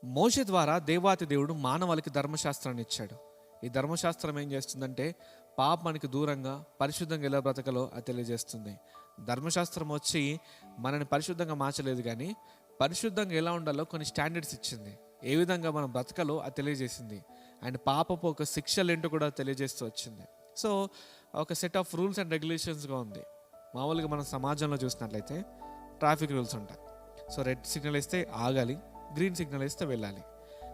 మోషే ద్వారా దేవాతి దేవుడు మానవాళికి ధర్మశాస్త్రాన్ని ఇచ్చాడు. ఈ ధర్మశాస్త్రం ఏం చేస్తుందంటే పాపానికి దూరంగా పరిశుద్ధంగా ఎలా బ్రతకలో అది తెలియజేస్తుంది. ధర్మశాస్త్రం వచ్చి మనని పరిశుద్ధంగా మార్చలేదు, కానీ పరిశుద్ధంగా ఎలా ఉండాలో కొన్ని స్టాండర్డ్స్ ఇచ్చింది. ఏ విధంగా మనం బ్రతకలో అది తెలియజేసింది. అండ్ పాపపు ఒక శిక్షలు ఏంటో కూడా తెలియజేస్తూ వచ్చింది. సో ఒక సెట్ ఆఫ్ రూల్స్ అండ్ రెగ్యులేషన్స్గా ఉంది. మామూలుగా మనం సమాజంలో చూసినట్లయితే ట్రాఫిక్ రూల్స్ ఉంటాయి. సో రెడ్ సిగ్నల్ ఇస్తే ఆగాలి, గ్రీన్ సిగ్నల్ ఇస్తే వెళ్ళాలి.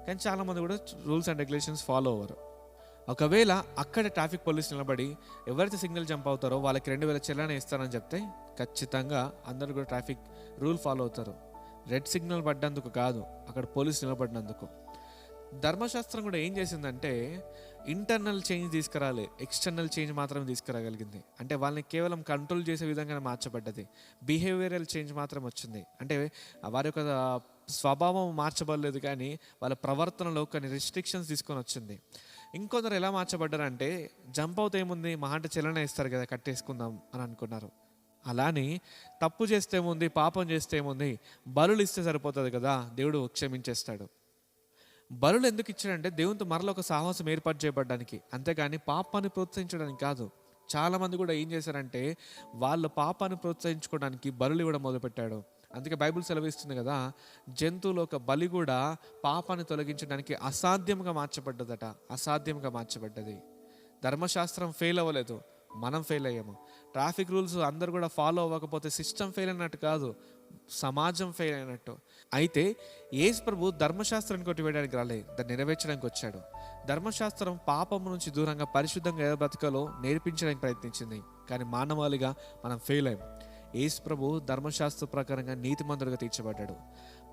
కానీ చాలామంది కూడా రూల్స్ అండ్ రెగ్యులేషన్స్ ఫాలో అవ్వరు. ఒకవేళ అక్కడ ట్రాఫిక్ పోలీస్ నిలబడి ఎవరైతే సిగ్నల్ జంప్ అవుతారో వాళ్ళకి 2000 చలానా ఇస్తారని చెప్తే ఖచ్చితంగా అందరూ కూడా ట్రాఫిక్ రూల్ ఫాలో అవుతారు. రెడ్ సిగ్నల్ పడ్డందుకు కాదు, అక్కడ పోలీస్ నిలబడినందుకు. ధర్మశాస్త్రం కూడా ఏం చేసిందంటే ఇంటర్నల్ చేంజ్ తీసుకురాలే, ఎక్స్టర్నల్ చేంజ్ మాత్రమే తీసుకురాగలిగింది. అంటే వాళ్ళని కేవలం కంట్రోల్ చేసే విధంగా మార్చబడ్డది. బిహేవియరల్ చేంజ్ మాత్రం వచ్చింది. అంటే వారి యొక్క స్వభావం మార్చబడలేదు, కానీ వాళ్ళ ప్రవర్తనలో కొన్ని రిస్ట్రిక్షన్స్ తీసుకొని వచ్చింది. ఇంకొందరు ఎలా మార్చబడ్డారంటే జంప్ అవుతే ఏముంది, మహా అంటే చలన ఇస్తారు కదా, కట్టేసుకుందాం అని అనుకున్నారు. అలానే తప్పు చేస్తే ఏముంది, పాపం చేస్తే ఏముంది, బలులు ఇస్తే సరిపోతుంది కదా, దేవుడు క్షమించేస్తాడు. బలులు ఎందుకు ఇచ్చాడంటే దేవునితో మరల ఒక సాహసం ఏర్పాటు చేయబడ్డానికి, అంతేగాని పాపాన్ని ప్రోత్సహించడానికి కాదు. చాలామంది కూడా ఏం చేశారంటే వాళ్ళు పాపాన్ని ప్రోత్సహించుకోవడానికి బలులు ఇవ్వడం మొదలుపెట్టాడు. అందుకే బైబిల్ సెలవిస్తుంది కదా, జంతువుల ఒక బలి కూడా పాపాన్ని తొలగించడానికి అసాధ్యంగా మార్చబడ్డదట. అసాధ్యంగా మార్చబడ్డది. ధర్మశాస్త్రం ఫెయిల్ అవ్వలేదు, మనం ఫెయిల్ అయ్యాము. ట్రాఫిక్ రూల్స్ అందరు కూడా ఫాలో అవ్వకపోతే సిస్టమ్ ఫెయిల్ అయినట్టు కాదు, సమాజం ఫెయిల్ అయినట్టు. అయితే యేసు ప్రభు ధర్మశాస్త్రాన్ని కొట్టివేయడానికి రాలే, దాన్ని నెరవేర్చడానికి వచ్చాడు. ధర్మశాస్త్రం పాపం నుంచి దూరంగా పరిశుద్ధంగా ఎలా బ్రతకాలో నేర్పించడానికి ప్రయత్నించింది, కానీ మానవాళిగా మనం ఫెయిల్ అయ్యాం. యేసు ప్రభు ధర్మశాస్త్ర ప్రకారంగా నీతిమంతుడిగా తీర్చబడ్డాడు.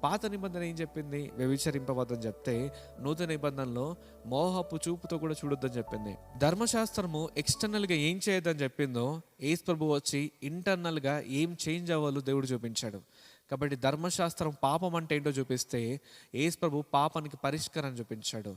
పాత నిబంధన ఏం చెప్పింది? వ్యభిచరింపవద్దని చెప్తే నూతన నిబంధనలో మోహపు చూపుతో కూడా చూడొద్దని చెప్పింది. ధర్మశాస్త్రము ఎక్స్టర్నల్గా ఏం చేయొద్దని చెప్పిందో యేసు ప్రభు వచ్చి ఇంటర్నల్గా ఏం చేంజ్ అవ్వాలో దేవుడు చూపించాడు. కాబట్టి ధర్మశాస్త్రం పాపం అంటే ఏంటో చూపిస్తే యేసు ప్రభు పాపానికి పరిష్కారం చూపించాడు.